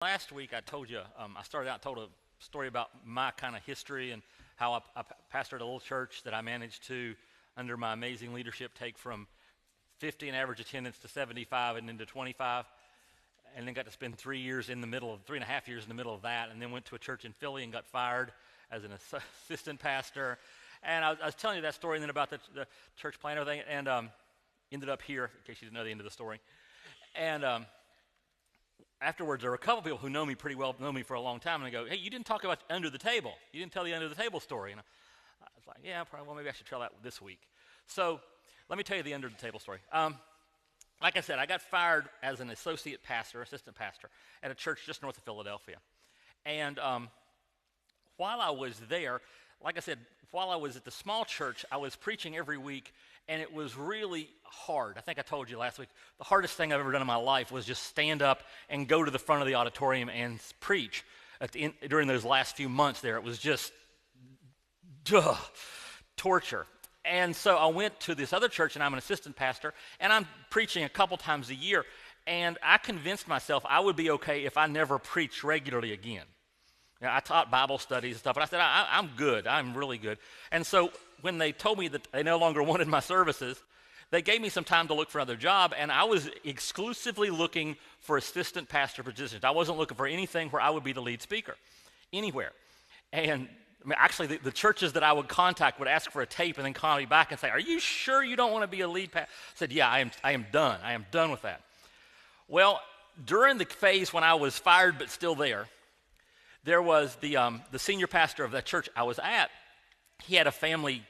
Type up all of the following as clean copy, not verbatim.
Last week I told you, I started out, told a story about my kind of history and how I pastored a little church that I managed to, under my amazing leadership, take from 50 in average attendance to 75 and then to 25, and then got to spend 3 and a half years in the middle of that, and then went to a church in Philly and got fired as an assistant pastor. And I was telling you that story and then about the church plant and everything, and ended up here, in case you didn't know the end of the story. And afterwards, there were a couple people who know me pretty well, know me for a long time, and they go, "Hey, you didn't talk about under the table. You didn't tell the under the table story." And I was like, "Yeah, probably. Well, maybe I should try that this week." So let me tell you the under the table story. Like I said, I got fired as an assistant pastor at a church just north of Philadelphia. And while I was there, like I said, while I was at the small church, I was preaching every week, and it was really hard. I think I told you last week, the hardest thing I've ever done in my life was just stand up and go to the front of the auditorium and preach. During those last few months there, it was just torture. And so I went to this other church, and I'm an assistant pastor, and I'm preaching a couple times a year, and I convinced myself I would be okay if I never preached regularly again. Now, I taught Bible studies and stuff, but I said, I'm good. I'm really good. And so when they told me that they no longer wanted my services, they gave me some time to look for another job, and I was exclusively looking for assistant pastor positions. I wasn't looking for anything where I would be the lead speaker, anywhere. And actually, the churches that I would contact would ask for a tape and then call me back and say, "Are you sure you don't want to be a lead pastor?" I said, "Yeah, I am done. I am done with that." Well, during the phase when I was fired but still there was the senior pastor of that church I was at. He had a family.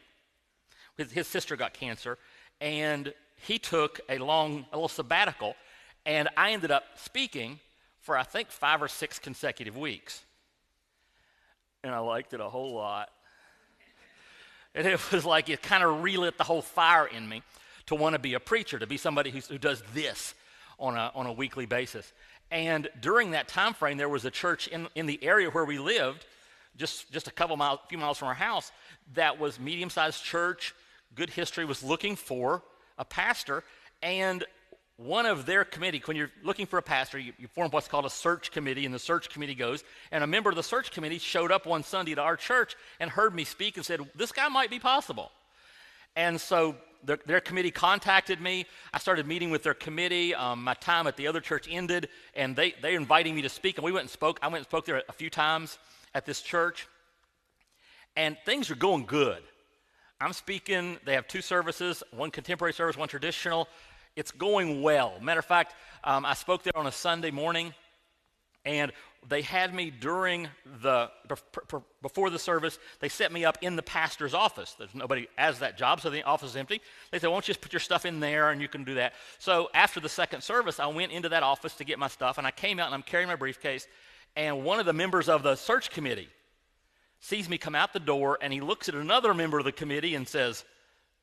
His sister got cancer, and he took a little sabbatical, and I ended up speaking for, I think, 5 or 6 consecutive weeks. And I liked it a whole lot. And it was like it kind of relit the whole fire in me to want to be a preacher, to be somebody who does this on a weekly basis. And during that time frame, there was a church in the area where we lived, just a few miles from our house, that was medium-sized church, good history, was looking for a pastor. And one of their committee, when you're looking for a pastor, you form what's called a search committee, and the search committee goes, and a member of the search committee showed up one Sunday to our church and heard me speak and said, "This guy might be possible." And so their committee contacted me. I started meeting with their committee. My time at the other church ended, and they invited me to speak, and we went and spoke. I went and spoke there a few times at this church, and things are going good. I'm speaking. They have 2 services, one contemporary service, one traditional. It's going well. Matter of fact, I spoke there on a Sunday morning, and they had me before the service, they set me up in the pastor's office. There's nobody has that job, so the office is empty. They said, "Why don't you just put your stuff in there, and you can do that." So after the second service, I went into that office to get my stuff, and I came out, and I'm carrying my briefcase, and one of the members of the search committee sees me come out the door, and he looks at another member of the committee and says,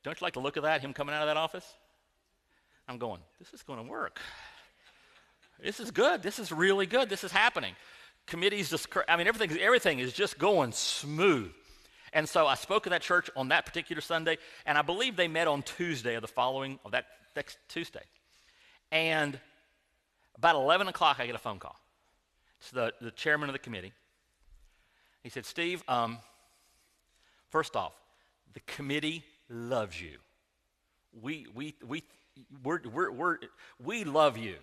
"Don't you like the look of that, him coming out of that office?" I'm going, "This is going to work. This is good. This is really good. This is happening." Committees everything is just going smooth. And so I spoke at that church on that particular Sunday, and I believe they met on Tuesday of that next Tuesday. And about 11 o'clock, I get a phone call. It's the chairman of the committee. He said, "Steve, first off, the committee loves you. We love you.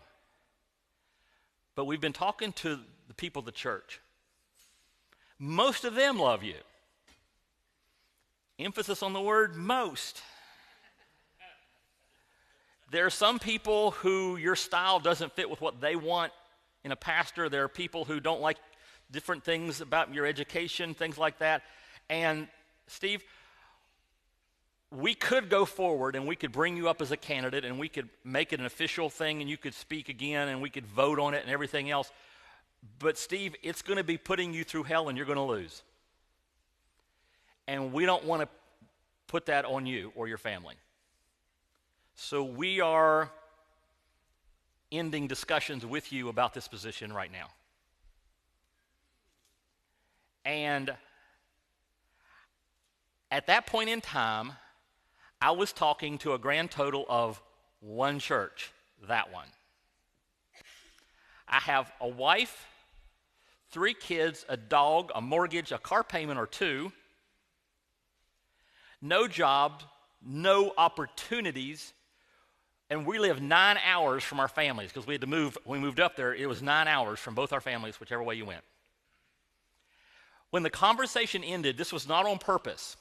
But we've been talking to the people of the church. Most of them love you." Emphasis on the word most. There are some people who your style doesn't fit with what they want in a pastor. There are people who don't like different things about your education, things like that. And Steve, we could go forward and we could bring you up as a candidate and we could make it an official thing and you could speak again and we could vote on it and everything else. But Steve, it's going to be putting you through hell and you're going to lose. And we don't want to put that on you or your family. So we are ending discussions with you about this position right now. And at that point in time, I was talking to a grand total of one church, that one. I have a wife 3 kids, a dog, a mortgage, a car payment or 2, no job, no opportunities, and we live 9 hours from our families because we had to move. When we moved up there, it was 9 hours from both our families, whichever way you went. When the conversation ended, this was not on purpose.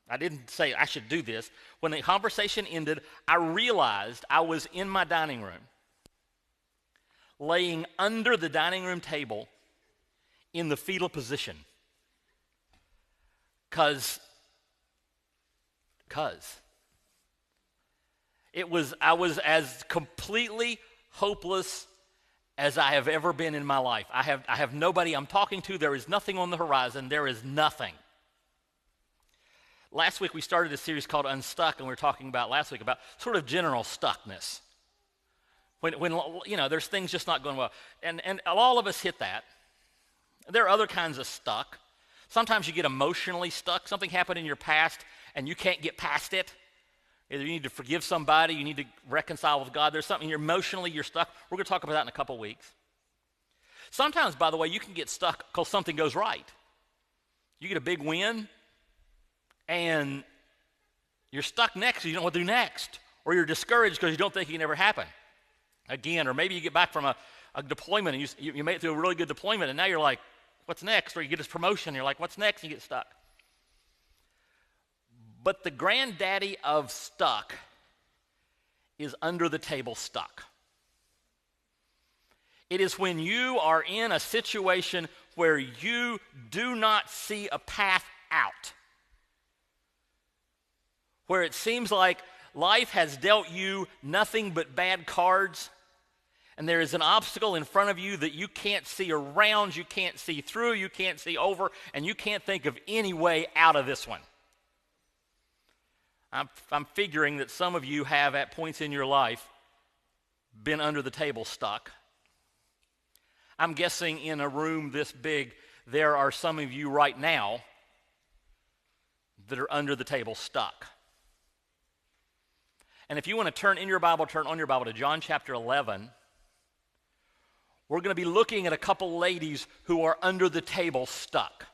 I didn't say I should do this. When the conversation ended, I realized I was in my dining room, laying under the dining room table in the fetal position. Cause I was as completely hopeless as I have ever been in my life. I have nobody I'm talking to. There is nothing on the horizon. There is nothing. Last week we started a series called Unstuck, and we were talking about last week about sort of general stuckness. When there's things just not going well. And all of us hit that. There are other kinds of stuck. Sometimes you get emotionally stuck. Something happened in your past and you can't get past it. Either you need to forgive somebody, you need to reconcile with God. There's something you're stuck. We're going to talk about that in a couple weeks. Sometimes, by the way, you can get stuck because something goes right. You get a big win, and you're stuck next, so you don't know what to do next. Or you're discouraged because you don't think it can ever happen again. Or maybe you get back from a deployment, and you made it through a really good deployment, and now you're like, what's next? Or you get this promotion, and you're like, what's next? And you get stuck. But the granddaddy of stuck is under the table stuck. It is when you are in a situation where you do not see a path out, where it seems like life has dealt you nothing but bad cards, and there is an obstacle in front of you that you can't see around, you can't see through, you can't see over, and you can't think of any way out of this one. I'm figuring that some of you have, at points in your life, been under the table stuck. I'm guessing in a room this big, there are some of you right now that are under the table stuck. And if you want to turn on your Bible to John chapter 11. We're going to be looking at a couple ladies who are under the table stuck.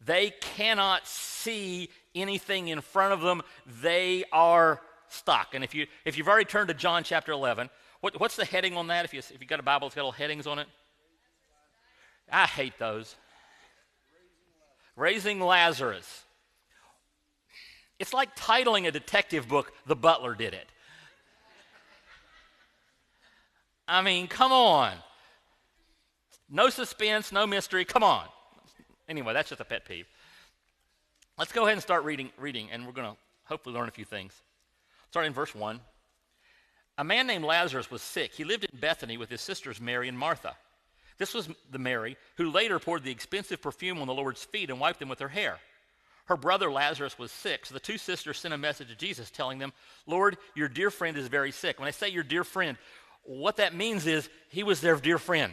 They cannot see anything in front of them. They are stuck. And if you've already turned to John chapter 11, what's the heading on that? If you've got a Bible, it's got little headings on it. I hate those. Raising Lazarus. It's like titling a detective book, The Butler Did It. I mean, come on. No suspense, no mystery, come on. Anyway, that's just a pet peeve. Let's go ahead and start reading, and we're going to hopefully learn a few things. Starting in verse 1. A man named Lazarus was sick. He lived in Bethany with his sisters Mary and Martha. This was the Mary who later poured the expensive perfume on the Lord's feet and wiped them with her hair. Her brother Lazarus was sick, so the 2 sisters sent a message to Jesus telling them, Lord, your dear friend is very sick. When I say your dear friend, what that means is he was their dear friend.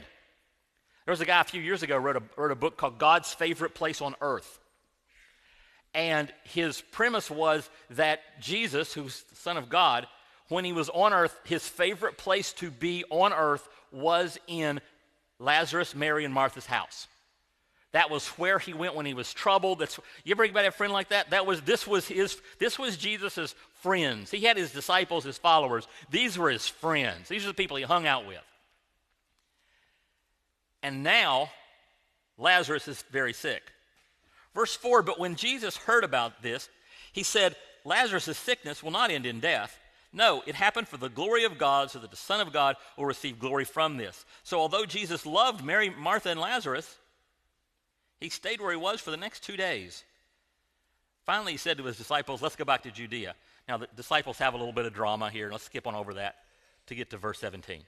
There was a guy a few years ago who wrote a book called God's Favorite Place on Earth. And his premise was that Jesus, who's the Son of God, when he was on earth, his favorite place to be on earth was in Lazarus, Mary, and Martha's house. That was where he went when he was troubled. You ever anybody have a friend like that? This was Jesus' friends. He had his disciples, his followers. These were his friends. These are the people he hung out with. And now, Lazarus is very sick. Verse 4, but when Jesus heard about this, he said, Lazarus' sickness will not end in death. No, it happened for the glory of God, so that the Son of God will receive glory from this. So although Jesus loved Mary, Martha, and Lazarus, he stayed where he was for the next 2 days. Finally, he said to his disciples, let's go back to Judea. Now, the disciples have a little bit of drama here. Let's skip on over that to get to verse 17.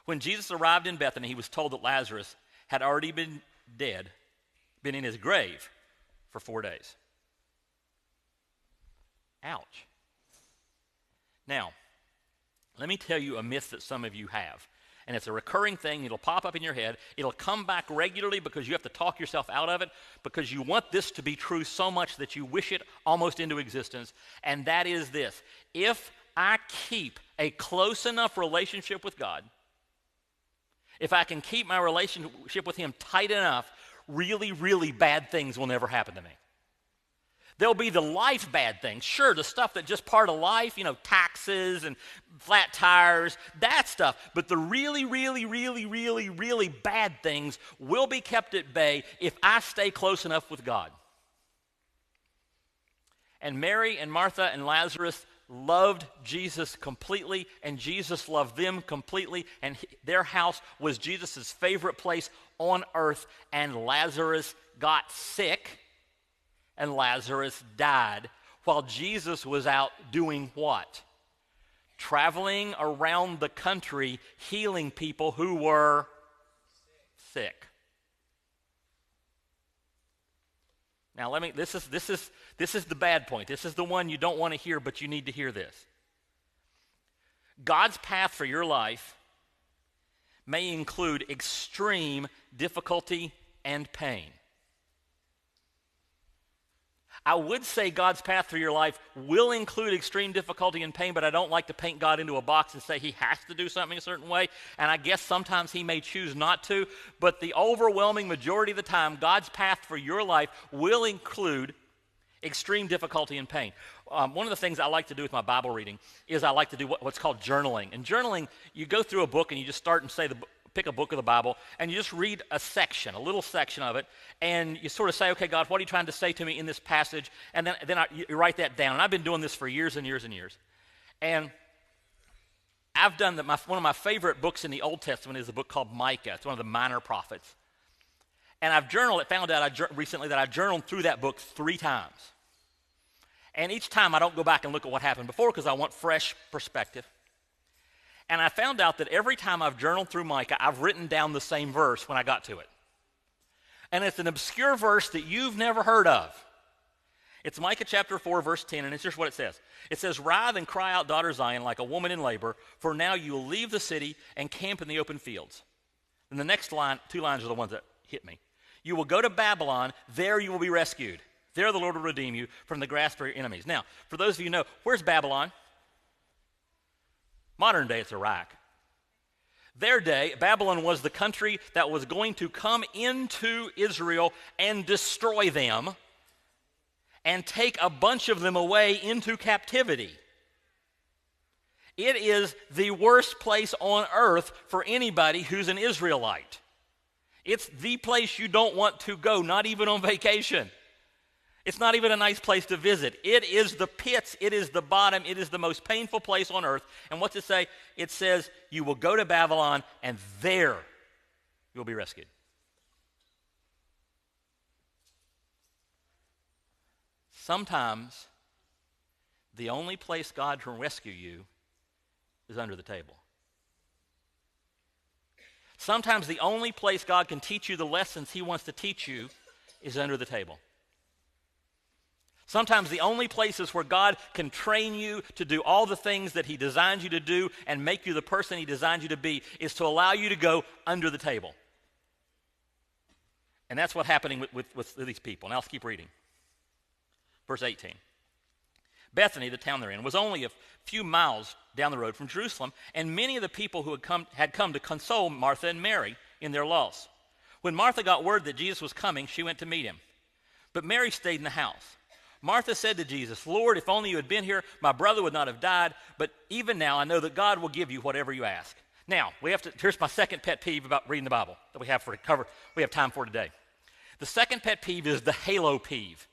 When Jesus arrived in Bethany, he was told that Lazarus had already been in his grave for 4 days. Ouch. Now, let me tell you a myth that some of you have. And it's a recurring thing. It'll pop up in your head. It'll come back regularly because you have to talk yourself out of it because you want this to be true so much that you wish it almost into existence. And that is this. If I keep a close enough relationship with God, if I can keep my relationship with him tight enough, really, really bad things will never happen to me. There'll be the life bad things. Sure, the stuff that's just part of life, taxes and flat tires, that stuff. But the really, really, really, really, really bad things will be kept at bay if I stay close enough with God. And Mary and Martha and Lazarus loved Jesus completely, and Jesus loved them completely, and their house was Jesus' favorite place on earth, and Lazarus got sick, and Lazarus died, while Jesus was out doing what? Traveling around the country, healing people who were sick. Now this is the bad point. This is the one you don't want to hear, but you need to hear this. God's path for your life may include extreme difficulty and pain. I would say God's path for your life will include extreme difficulty and pain, but I don't like to paint God into a box and say he has to do something a certain way, and I guess sometimes he may choose not to, but the overwhelming majority of the time, God's path for your life will include extreme difficulty and pain. One of the things I like to do with my Bible reading is I like to do what's called journaling. And journaling, you go through a book and you just start and pick a book of the Bible, and you just read a little section of it, and you sort of say, okay, God, what are you trying to say to me in this passage? And then you write that down. And I've been doing this for years and years and years. And I've done that. One of my favorite books in the Old Testament is a book called Micah. It's one of the minor prophets. And I've found out recently that I've journaled through that book 3 times. And each time I don't go back and look at what happened before because I want fresh perspective. And I found out that every time I've journaled through Micah, I've written down the same verse when I got to it. And it's an obscure verse that you've never heard of. It's Micah chapter 4, verse 10, and it's just what it says. It says, "Writhe and cry out, daughter Zion, like a woman in labor, for now you will leave the city and camp in the open fields." And the next 2 lines are the ones that hit me. "You will go to Babylon, there you will be rescued. There the Lord will redeem you from the grasp of your enemies." Now, for those of you who know, where's Babylon? Modern day, it's Iraq. Their day, Babylon was the country that was going to come into Israel and destroy them and take a bunch of them away into captivity. It is the worst place on earth for anybody who's an Israelite. It's the place you don't want to go, not even on vacation. It's not even a nice place to visit. It is the pits. It is the bottom. It is the most painful place on earth. And what's it say? It says, you will go to Babylon, and there you'll be rescued. Sometimes the only place God can rescue you is under the table. Sometimes the only place God can teach you the lessons he wants to teach you is under the table. Sometimes the only places where God can train you to do all the things that he designed you to do and make you the person he designed you to be is to allow you to go under the table. And that's what's happening with these people. Now let's keep reading. Verse 18. Bethany, the town they're in, was only a few miles down the road from Jerusalem, and many of the people who had come to console Martha and Mary in their loss. When Martha got word that Jesus was coming, she went to meet him. But Mary stayed in the house. Martha said to Jesus, "Lord, if only you had been here, my brother would not have died. But even now I know that God will give you whatever you ask." Now, here's my second pet peeve about reading the Bible that we have time for today. The second pet peeve is the halo peeve.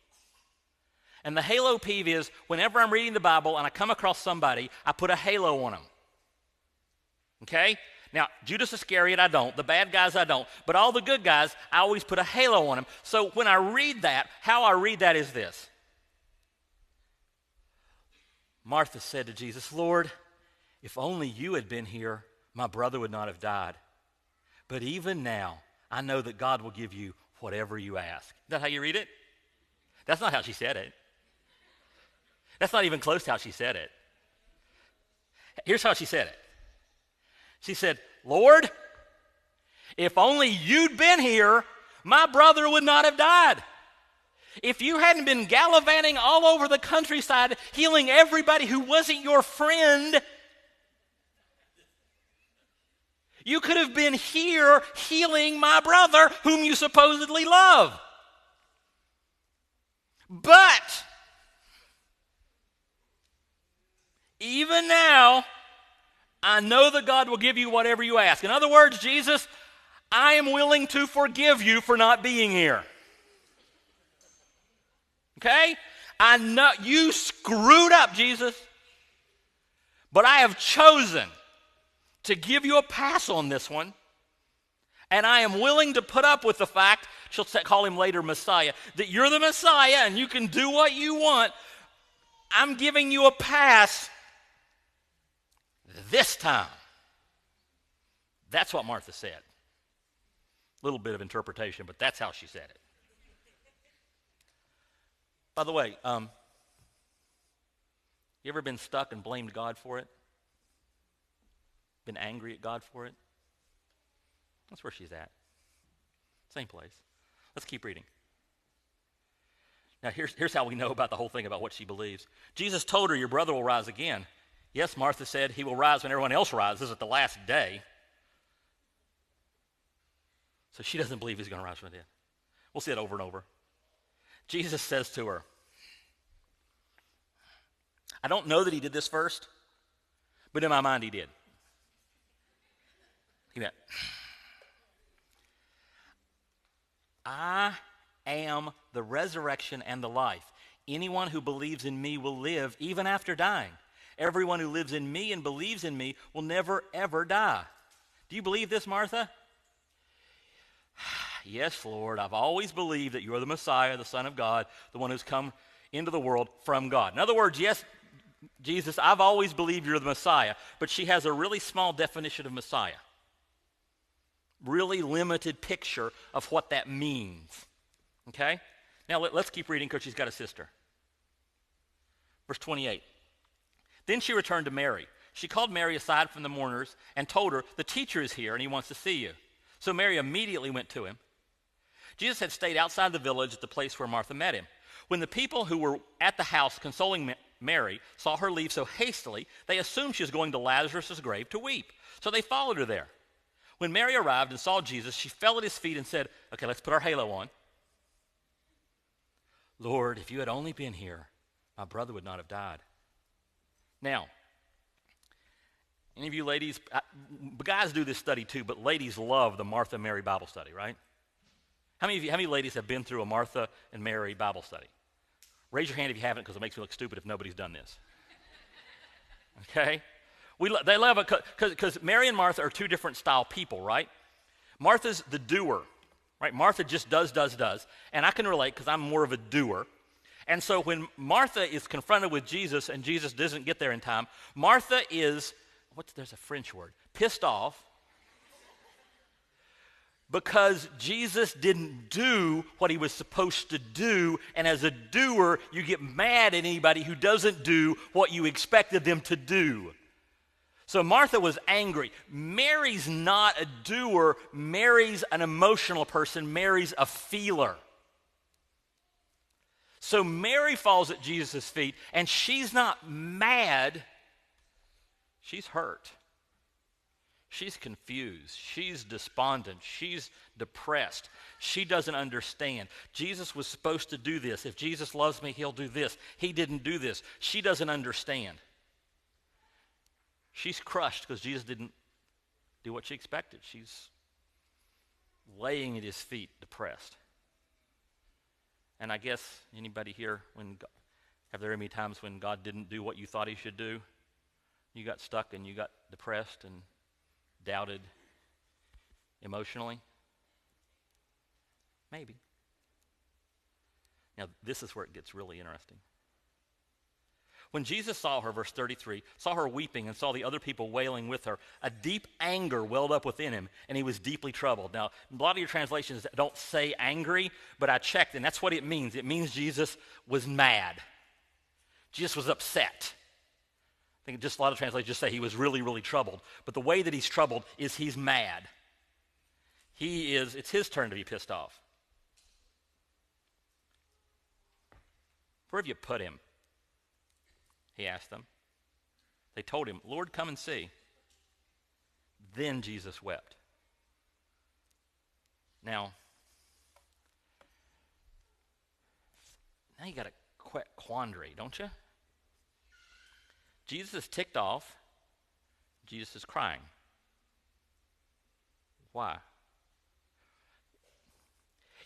And the halo peeve is whenever I'm reading the Bible and I come across somebody, I put a halo on them. Okay? Now, Judas Iscariot, I don't. The bad guys, I don't. But all the good guys, I always put a halo on them. So when I read that, how I read that is this. Martha said to Jesus, "Lord, if only you had been here, my brother would not have died. But even now, I know that God will give you whatever you ask." Is that how you read it? That's not how she said it. That's not even close to how she said it. Here's how she said it. She said, "Lord, if only you'd been here, my brother would not have died. If you hadn't been gallivanting all over the countryside, healing everybody who wasn't your friend, You could have been here healing my brother whom you supposedly love. But even now, I know that God will give you whatever you ask. In other words, Jesus, I am willing to forgive you for not being here. Okay? I know you screwed up, Jesus. But I have chosen to give you a pass on this one. And I am willing to put up with the fact, she'll call him later Messiah, that you're the Messiah and you can do what you want. I'm giving you a pass this time. That's what Martha said. A little bit of interpretation, but that's how she said it. By the way, you ever been stuck and blamed God for it? Been angry at God for it? That's where she's at. Same place. Let's keep reading. Now, here's how we know about the whole thing about what she believes. Jesus told her, your brother will rise again. Yes, Martha said, he will rise when everyone else rises at the last day. So she doesn't believe he's going to rise from the dead. We'll see it over and over. Jesus says to her, I don't know that he did this first, but in my mind he did. He went, I am the resurrection and the life. Anyone who believes in me will live even after dying. Everyone who lives in me and believes in me will never, ever die. Do you believe this, Martha? Yes, Lord, I've always believed that you are the Messiah, the Son of God, the one who's come into the world from God. In other words, yes, Jesus, I've always believed you're the Messiah, but she has a really small definition of Messiah. Really limited picture of what that means. Okay? Now let's keep reading because she's got a sister. Verse 28. Then she returned to Mary. She called Mary aside from the mourners and told her, the teacher is here and he wants to see you. So Mary immediately went to him. Jesus had stayed outside the village at the place where Martha met him. When the people who were at the house consoling Mary saw her leave so hastily, they assumed she was going to Lazarus' grave to weep. So they followed her there. When Mary arrived and saw Jesus, she fell at his feet and said, okay, let's put our halo on. Lord, if you had only been here, my brother would not have died. Now, any of you ladies, guys do this study too, but ladies love the Martha Mary Bible study, right? How many ladies have been through a Martha and Mary Bible study? Raise your hand if you haven't, because it makes me look stupid if nobody's done this. Okay? They love it because Mary and Martha are two different style people, right? Martha's the doer, right? Martha just does. And I can relate because I'm more of a doer. And so when Martha is confronted with Jesus and Jesus doesn't get there in time, Martha is, there's a French word, pissed off because Jesus didn't do what he was supposed to do. And as a doer, you get mad at anybody who doesn't do what you expected them to do. So Martha was angry. Mary's not a doer. Mary's an emotional person. Mary's a feeler. So Mary falls at Jesus' feet, and she's not mad. She's hurt. She's confused. She's despondent. She's depressed. She doesn't understand. Jesus was supposed to do this. If Jesus loves me, he'll do this. He didn't do this. She doesn't understand. She's crushed because Jesus didn't do what she expected. She's laying at his feet, depressed. And I guess anybody here, have there any times when God didn't do what you thought he should do? You got stuck and you got depressed and doubted emotionally? Maybe. Now, this is where it gets really interesting. When Jesus saw her, verse 33, saw her weeping and saw the other people wailing with her, a deep anger welled up within him, and he was deeply troubled. Now, a lot of your translations don't say angry, but I checked, and that's what it means. It means Jesus was mad. Jesus was upset. I think just a lot of translations just say he was really, really troubled. But the way that he's troubled is he's mad. It's his turn to be pissed off. Where have you put him? He asked them. They told him, Lord, come and see. Then Jesus wept. Now you got a quandary, don't you? Jesus is ticked off. Jesus is crying. Why?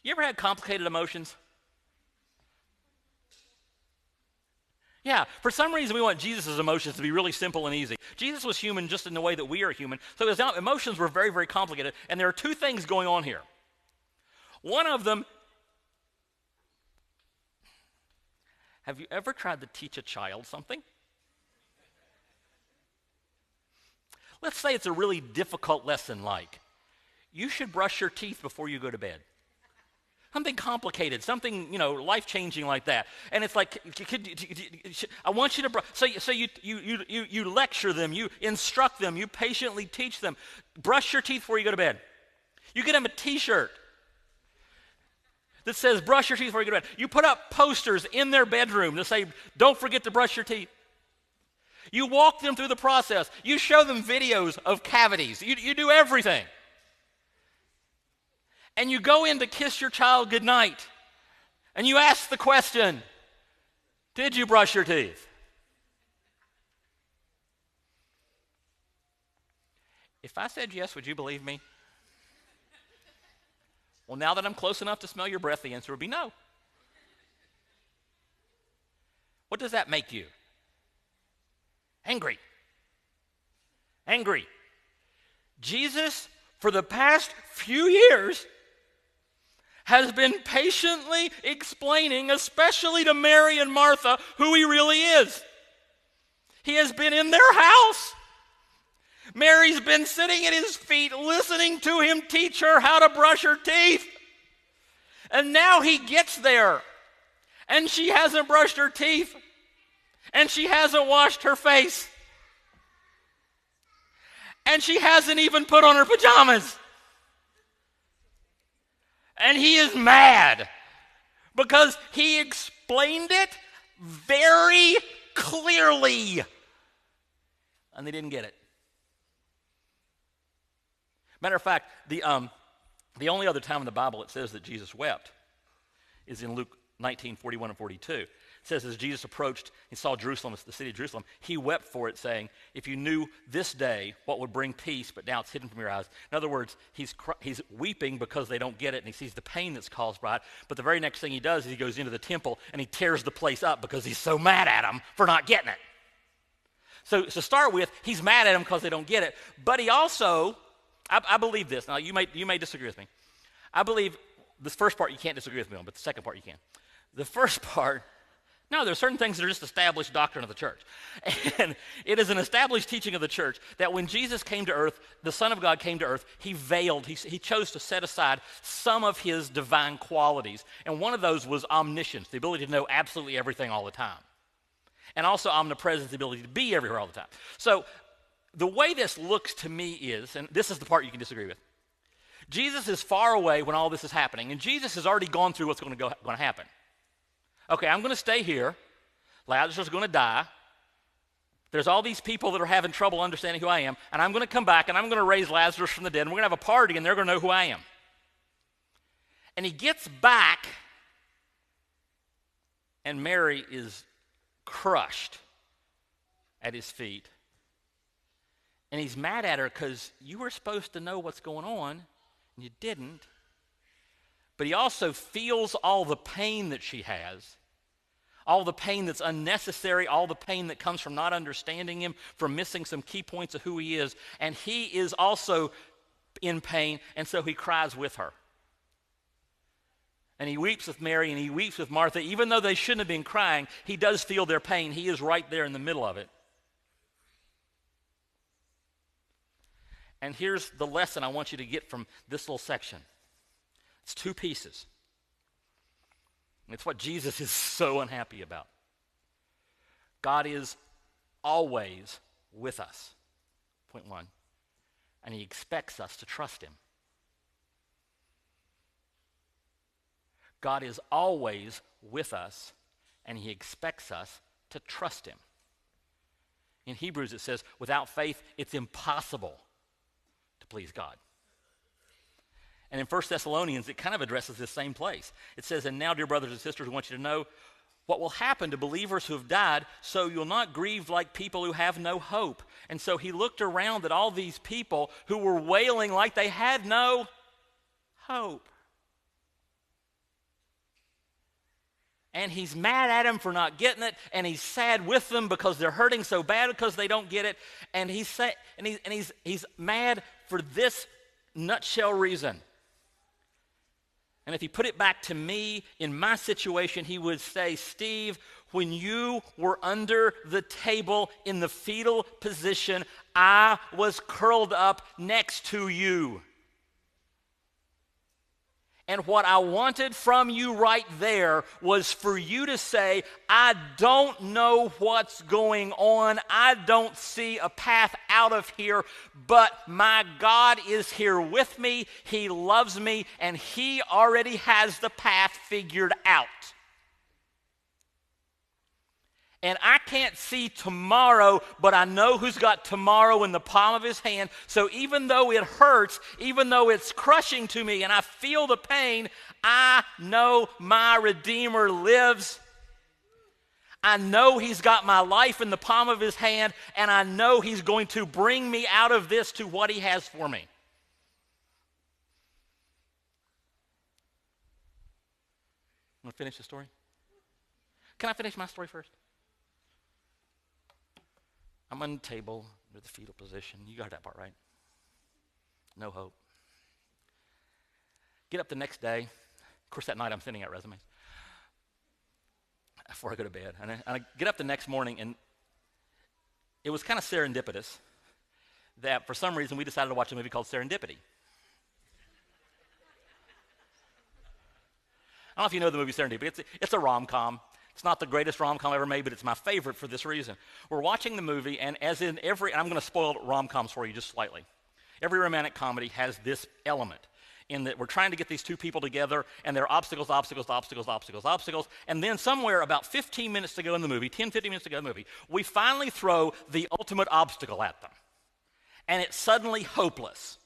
You ever had complicated emotions? Yeah, for some reason we want Jesus' emotions to be really simple and easy. Jesus was human just in the way that we are human, so his emotions were very, very complicated, and there are two things going on here. One of them, have you ever tried to teach a child something? Let's say it's a really difficult lesson like, you should brush your teeth before you go to bed. Something complicated, something, life-changing like that. And it's like, I want you to, so you lecture them, you instruct them, you patiently teach them. Brush your teeth before you go to bed. You get them a T-shirt that says, brush your teeth before you go to bed. You put up posters in their bedroom that say, don't forget to brush your teeth. You walk them through the process. You show them videos of cavities. You do everything. And you go in to kiss your child goodnight, and you ask the question, did you brush your teeth? If I said yes, would you believe me? Well, now that I'm close enough to smell your breath, the answer would be no. What does that make you? Angry. Angry. Jesus, for the past few years, has been patiently explaining, especially to Mary and Martha, who he really is. He has been in their house. Mary's been sitting at his feet, listening to him teach her how to brush her teeth. And now he gets there, and she hasn't brushed her teeth, and she hasn't washed her face, and she hasn't even put on her pajamas. And he is mad because he explained it very clearly, and they didn't get it. Matter of fact, the only other time in the Bible it says that Jesus wept is in Luke 19:41 and 42. It says, as Jesus approached, he saw Jerusalem, the city of Jerusalem, he wept for it, saying, if you knew this day what would bring peace, but now it's hidden from your eyes. In other words, he's weeping because they don't get it, and he sees the pain that's caused by it. But the very next thing he does is he goes into the temple, and he tears the place up because he's so mad at them for not getting it. So to start with, he's mad at them because they don't get it. But he also, I believe this. Now, you may disagree with me. I believe this first part you can't disagree with me on, but the second part you can. The first part, no, there are certain things that are just established doctrine of the church. And it is an established teaching of the church that when Jesus came to earth, the Son of God came to earth, he veiled, he chose to set aside some of his divine qualities. And one of those was omniscience, the ability to know absolutely everything all the time. And also omnipresence, the ability to be everywhere all the time. So the way this looks to me is, and this is the part you can disagree with, Jesus is far away when all this is happening, and Jesus has already gone through what's going to happen. Okay, I'm going to stay here. Lazarus is going to die. There's all these people that are having trouble understanding who I am, and I'm going to come back, and I'm going to raise Lazarus from the dead, and we're going to have a party, and they're going to know who I am. And he gets back, and Mary is crushed at his feet. And he's mad at her because you were supposed to know what's going on, and you didn't. But he also feels all the pain that she has, all the pain that's unnecessary, all the pain that comes from not understanding him, from missing some key points of who he is. And he is also in pain, and so he cries with her. And he weeps with Mary, and he weeps with Martha. Even though they shouldn't have been crying, he does feel their pain. He is right there in the middle of it. And here's the lesson I want you to get from this little section. It's two pieces. It's what Jesus is so unhappy about. God is always with us, point one, and he expects us to trust him. God is always with us, and he expects us to trust him. In Hebrews it says, without faith, it's impossible please God. And in 1 Thessalonians, it kind of addresses this same place. It says, and now, dear brothers and sisters, I want you to know what will happen to believers who have died, so you'll not grieve like people who have no hope. And so he looked around at all these people who were wailing like they had no hope. And he's mad at them for not getting it, and he's sad with them because they're hurting so bad because they don't get it. And he's mad for this nutshell reason. And if he put it back to me in my situation, he would say, Steve, when you were under the table in the fetal position, I was curled up next to you. And what I wanted from you right there was for you to say, I don't know what's going on. I don't see a path out of here, but my God is here with me. He loves me, and he already has the path figured out. And I can't see tomorrow, but I know who's got tomorrow in the palm of his hand. So even though it hurts, even though it's crushing to me and I feel the pain, I know my Redeemer lives. I know he's got my life in the palm of his hand, and I know he's going to bring me out of this to what he has for me. Want to finish the story? Can I finish my story first? I'm on the table with the fetal position. You got that part right. No hope. Get up the next day. Of course, that night I'm sending out resumes before I go to bed. And I get up the next morning, and it was kind of serendipitous that for some reason we decided to watch a movie called Serendipity. I don't know if you know the movie Serendipity. It's a rom-com. It's not the greatest rom-com ever made, but it's my favorite for this reason. We're watching the movie, and as in every, and I'm going to spoil rom-coms for you just slightly. Every romantic comedy has this element in that we're trying to get these two people together, and there are obstacles, and then somewhere about 15 minutes to go in the movie, 10, 15 minutes to go in the movie, we finally throw the ultimate obstacle at them. And it's suddenly hopeless.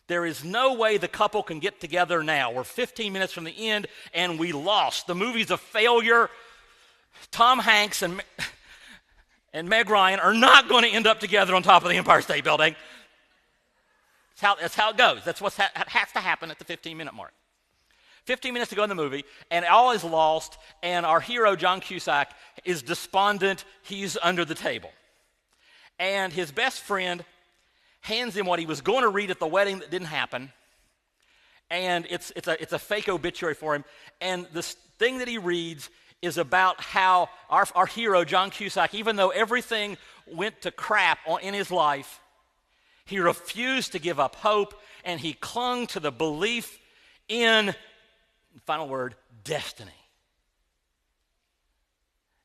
There is no way the couple can get together now. We're 15 minutes from the end, and we lost. The movie's a failure. Tom Hanks and Meg Ryan are not going to end up together on top of the Empire State Building. That's how it goes. That's what has to happen at the 15-minute mark. 15 minutes to go in the movie, and all is lost, and our hero, John Cusack, is despondent. He's under the table. And his best friend hands him what he was going to read at the wedding that didn't happen, and it's a fake obituary for him. And this thing that he reads is about how our hero, John Cusack, even though everything went to crap in his life, he refused to give up hope, and he clung to the belief in, final word, destiny.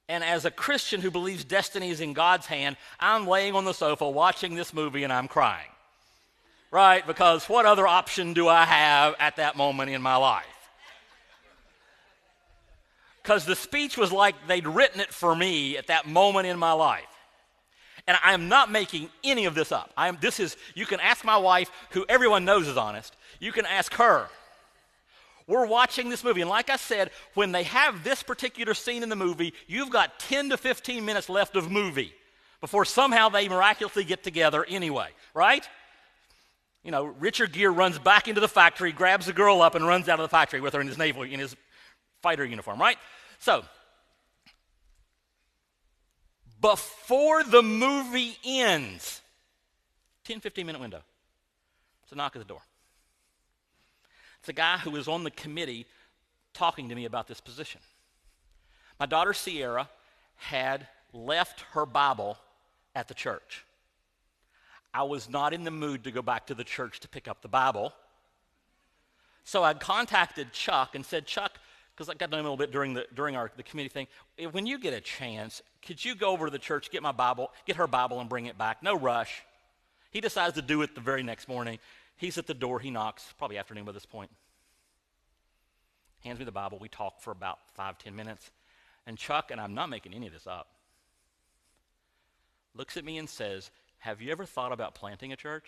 And as a Christian who believes destiny is in God's hand, I'm laying on the sofa watching this movie and I'm crying. Right? Because what other option do I have at that moment in my life? Because the speech was like they'd written it for me at that moment in my life. And I am not making any of this up. You can ask my wife, who everyone knows is honest. You can ask her. We're watching this movie, and like I said, when they have this particular scene in the movie, you've got 10 to 15 minutes left of movie before somehow they miraculously get together anyway, right? You know, Richard Gere runs back into the factory, grabs the girl up, and runs out of the factory with her in his fighter uniform, right? So, before the movie ends, 10, 15-minute window, it's a knock at the door. It's a guy who was on the committee talking to me about this position. My daughter Sierra had left her Bible at the church. I was not in the mood to go back to the church to pick up the Bible. So I contacted Chuck and said, Chuck, because I got to know him a little bit during the committee thing, when you get a chance, could you go over to the church, get her Bible and bring it back? No rush. He decides to do it the very next morning. He's at the door, he knocks, probably afternoon by this point. Hands me the Bible, we talk for about 5-10 minutes. And Chuck, and I'm not making any of this up, looks at me and says, have you ever thought about planting a church?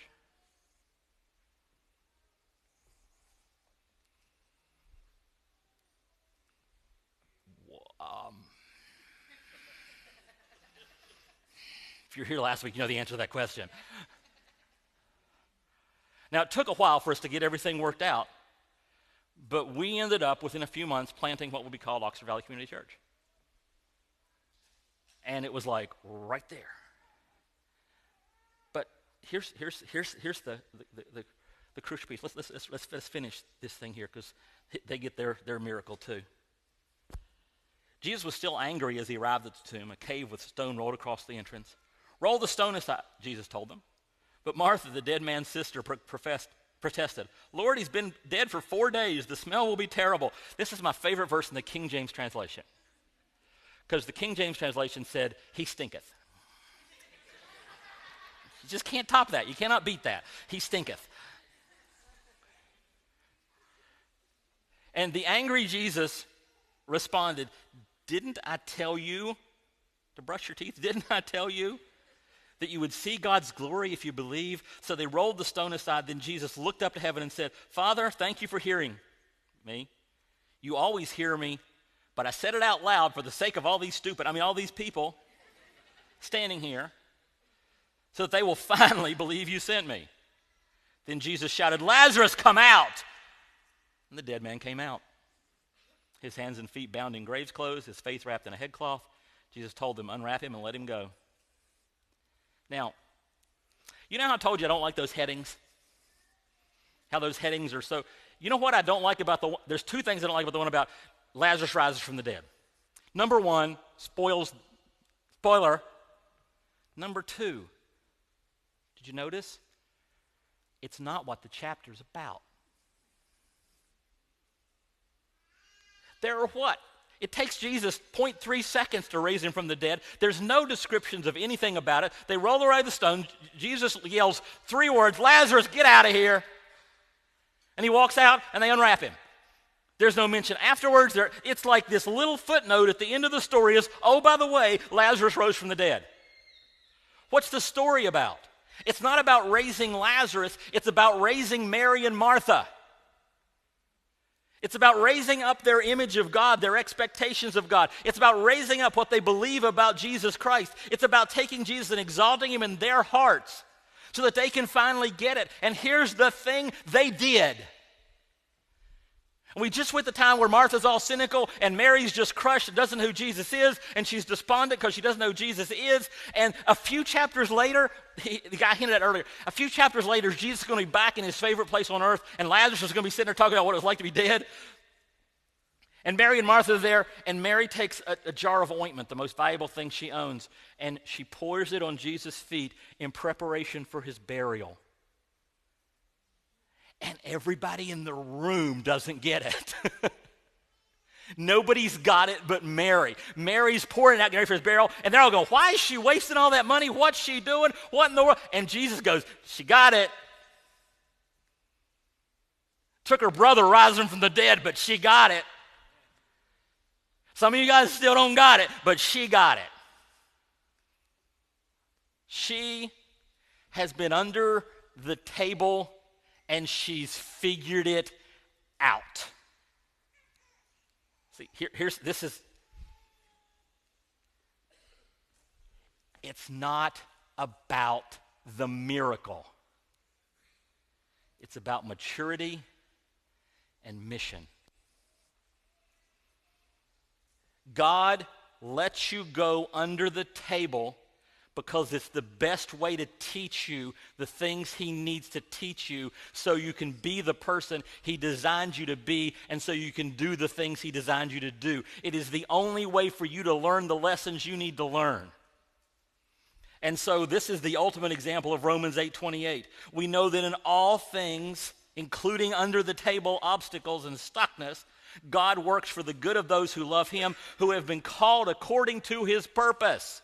If you're here last week, you know the answer to that question. Now, it took a while for us to get everything worked out, but we ended up, within a few months, planting what would be called Oxford Valley Community Church. And it was like right there. But here's the crucial piece. Let's finish this thing here, because they get their miracle too. Jesus was still angry as he arrived at the tomb. A cave with stone rolled across the entrance. Roll the stone aside, Jesus told them. But Martha, the dead man's sister, protested. Lord, he's been dead for 4 days. The smell will be terrible. This is my favorite verse in the King James translation, because the King James translation said, he stinketh. You just can't top that. You cannot beat that. He stinketh. And the angry Jesus responded, didn't I tell you to brush your teeth? Didn't I tell you that you would see God's glory if you believe? So they rolled the stone aside. Then Jesus looked up to heaven and said, Father, thank you for hearing me. You always hear me, but I said it out loud for the sake of all these people standing here, so that they will finally believe you sent me. Then Jesus shouted, Lazarus, come out! And the dead man came out, his hands and feet bound in grave's clothes, his face wrapped in a headcloth. Jesus told them, unwrap him and let him go. Now, you know how I told you I don't like those headings? How those headings are so... You know what I don't like about there's two things I don't like about the one about Lazarus rises from the dead. Number one, spoiler. Number two, did you notice? It's not what the chapter's about. There are what? It takes Jesus 0.3 seconds to raise him from the dead. There's no descriptions of anything about it. They roll away the stone. Jesus yells 3 words, Lazarus, get out of here. And he walks out and they unwrap him. There's no mention afterwards. It's like this little footnote at the end of the story is, oh, by the way, Lazarus rose from the dead. What's the story about? It's not about raising Lazarus. It's about raising Mary and Martha. It's about raising up their image of God, their expectations of God. It's about raising up what they believe about Jesus Christ. It's about taking Jesus and exalting him in their hearts so that they can finally get it. And here's the thing, they did. And we just went the time where Martha's all cynical and Mary's just crushed and doesn't know who Jesus is, and she's despondent because she doesn't know who Jesus is. And a few chapters later, the guy hinted at earlier, a few chapters later, Jesus is going to be back in his favorite place on earth, and Lazarus is going to be sitting there talking about what it was like to be dead. And Mary and Martha are there, and Mary takes a jar of ointment, the most valuable thing she owns, and she pours it on Jesus' feet in preparation for his burial. And everybody in the room doesn't get it. Nobody's got it but Mary. Mary's pouring it out for his burial, and they're all going, why is she wasting all that money? What's she doing? What in the world? And Jesus goes, she got it. Took her brother rising from the dead, but she got it. Some of you guys still don't got it, but she got it. She has been under the table and she's figured it out. See, it's not about the miracle. It's about maturity and mission. God lets you go under the table because it's the best way to teach you the things he needs to teach you so you can be the person he designed you to be and so you can do the things he designed you to do. It is the only way for you to learn the lessons you need to learn. And so this is the ultimate example of Romans 8:28. We know that in all things, including under the table obstacles and stuckness, God works for the good of those who love him, who have been called according to his purpose.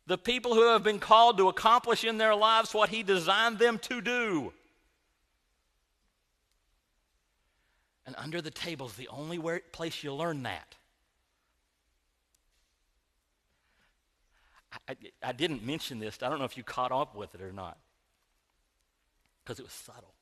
The people who have been called to accomplish in their lives what he designed them to do. And under the table is the only place you learn that. I didn't mention this. I don't know if you caught up with it or not, because it was subtle.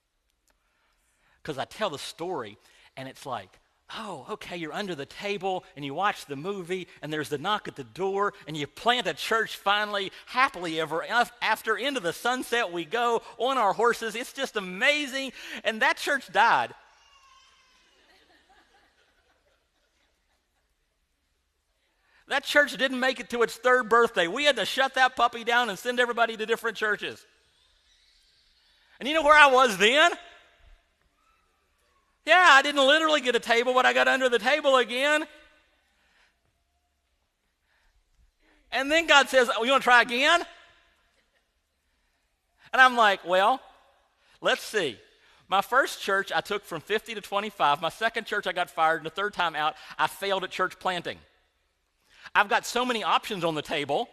Because I tell the story, and it's like, oh, okay, you're under the table and you watch the movie and there's the knock at the door and you plant a church finally, happily ever after. Into the sunset we go on our horses. It's just amazing. And that church died. That church didn't make it to its third birthday. We had to shut that puppy down and send everybody to different churches. And you know where I was then? Yeah, I didn't literally get a table, but I got under the table again. And then God says, oh, you want to try again? And I'm like, well, let's see. My first church, I took from 50 to 25. My second church, I got fired. And the third time out, I failed at church planting. I've got so many options on the table.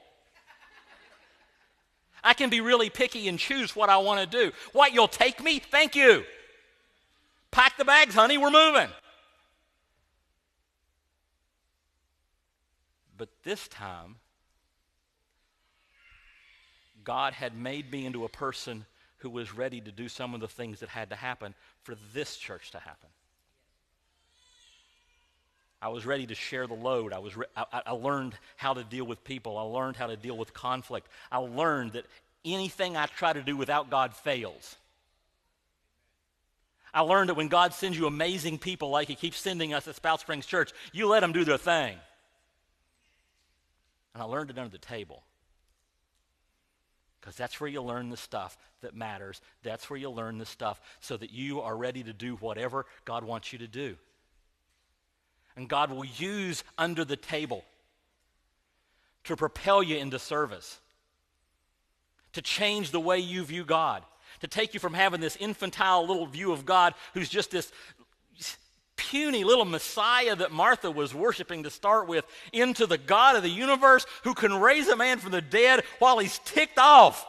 I can be really picky and choose what I want to do. What, you'll take me? Thank you. Pack the bags, honey, we're moving. But this time, God had made me into a person who was ready to do some of the things that had to happen for this church to happen. I was ready to share the load. I learned how to deal with people. I learned how to deal with conflict. I learned that anything I try to do without God fails. I learned that when God sends you amazing people like he keeps sending us at Spout Springs Church, you let them do their thing. And I learned it under the table. Because that's where you learn the stuff that matters. That's where you learn the stuff so that you are ready to do whatever God wants you to do. And God will use under the table to propel you into service, to change the way you view God, to take you from having this infantile little view of God who's just this puny little Messiah that Martha was worshiping to start with, into the God of the universe who can raise a man from the dead while he's ticked off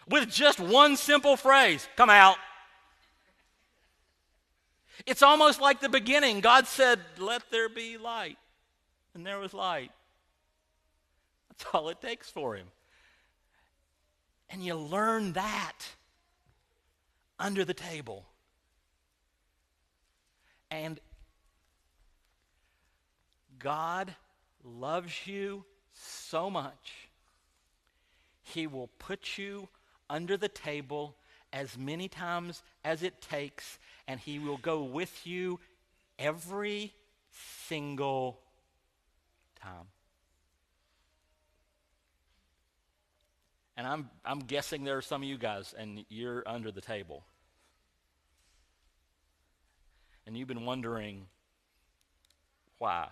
with just one simple phrase, come out. It's almost like the beginning. God said, let there be light. And there was light. That's all it takes for him. And you learn that under the table. And God loves you so much, he will put you under the table as many times as it takes, and he will go with you every single time. And I'm guessing there are some of you guys, and you're under the table. And you've been wondering, why?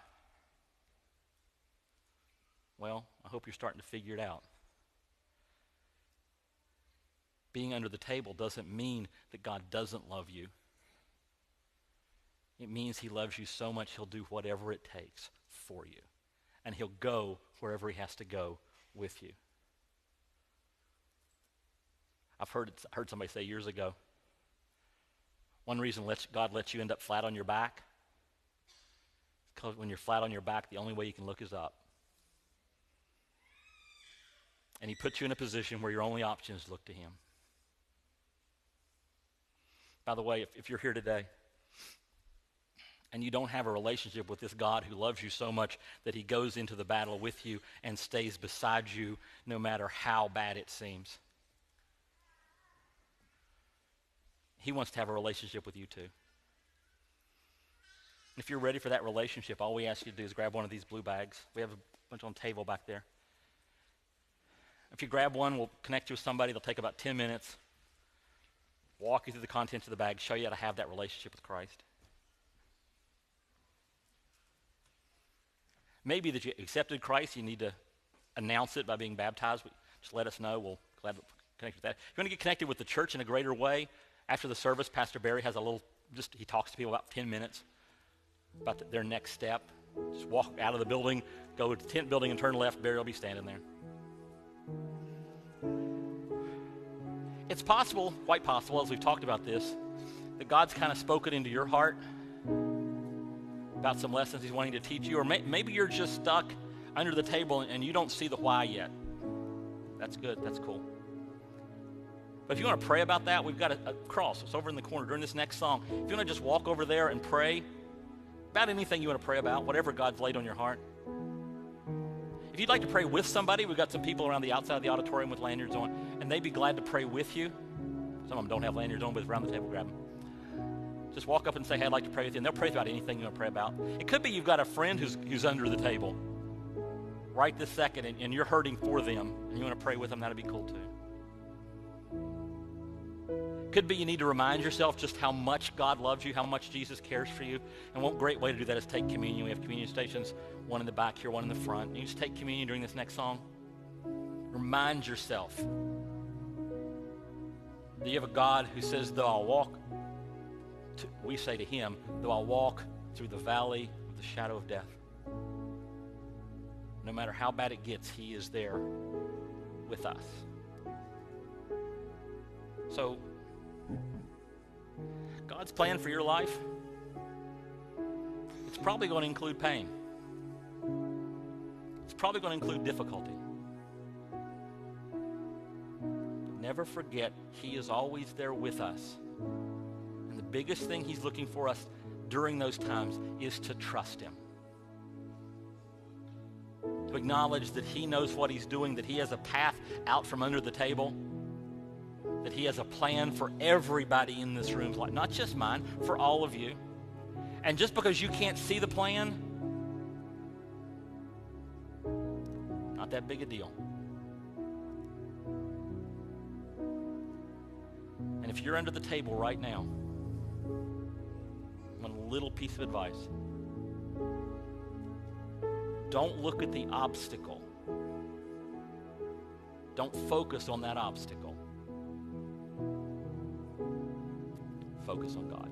Well, I hope you're starting to figure it out. Being under the table doesn't mean that God doesn't love you. It means he loves you so much he'll do whatever it takes for you. And he'll go wherever he has to go with you. I've heard somebody say years ago, one reason God lets you end up flat on your back is because when you're flat on your back, the only way you can look is up. And he puts you in a position where your only option is to look to him. By the way, if you're here today and you don't have a relationship with this God who loves you so much that he goes into the battle with you and stays beside you no matter how bad it seems, he wants to have a relationship with you too. If you're ready for that relationship, all we ask you to do is grab one of these blue bags. We have a bunch on the table back there. If you grab one, we'll connect you with somebody. They'll take about 10 minutes, walk you through the contents of the bag, show you how to have that relationship with Christ. Maybe that you accepted Christ, you need to announce it by being baptized. Just let us know. We'll glad to connect with that. If you want to get connected with the church in a greater way, after the service, Pastor Barry has he talks to people about 10 minutes about their next step. Just walk out of the building, go to the tent building and turn left. Barry will be standing there. It's possible, quite possible, as we've talked about this, that God's kind of spoken into your heart about some lessons he's wanting to teach you, or maybe you're just stuck under the table and you don't see the why yet. That's good. That's cool. But if you want to pray about that, we've got a cross. It's over in the corner during this next song. If you want to just walk over there and pray about anything you want to pray about, whatever God's laid on your heart. If you'd like to pray with somebody, we've got some people around the outside of the auditorium with lanyards on, and they'd be glad to pray with you. Some of them don't have lanyards on, but around the table, grab them. Just walk up and say, hey, I'd like to pray with you, and they'll pray about anything you want to pray about. It could be you've got a friend who's under the table right this second, and you're hurting for them, and you want to pray with them. That'd be cool too. Could be you need to remind yourself just how much God loves you, how much Jesus cares for you. And one great way to do that is take communion. We have communion stations, one in the back here, one in the front. You just take communion during this next song. Remind yourself that you have a God who says, though I'll walk, we say to him, though I'll walk through the valley of the shadow of death, no matter how bad it gets, he is there with us. So, God's plan for your life, it's probably going to include pain. It's probably going to include difficulty. But never forget, he is always there with us. And the biggest thing he's looking for us during those times is to trust him. To acknowledge that he knows what he's doing, that he has a path out from under the table, that he has a plan for everybody in this room's life, not just mine, for all of you. And just because you can't see the plan, not that big a deal. And if you're under the table right now, one little piece of advice: don't look at the obstacle. Don't focus on that obstacle. Focus on God.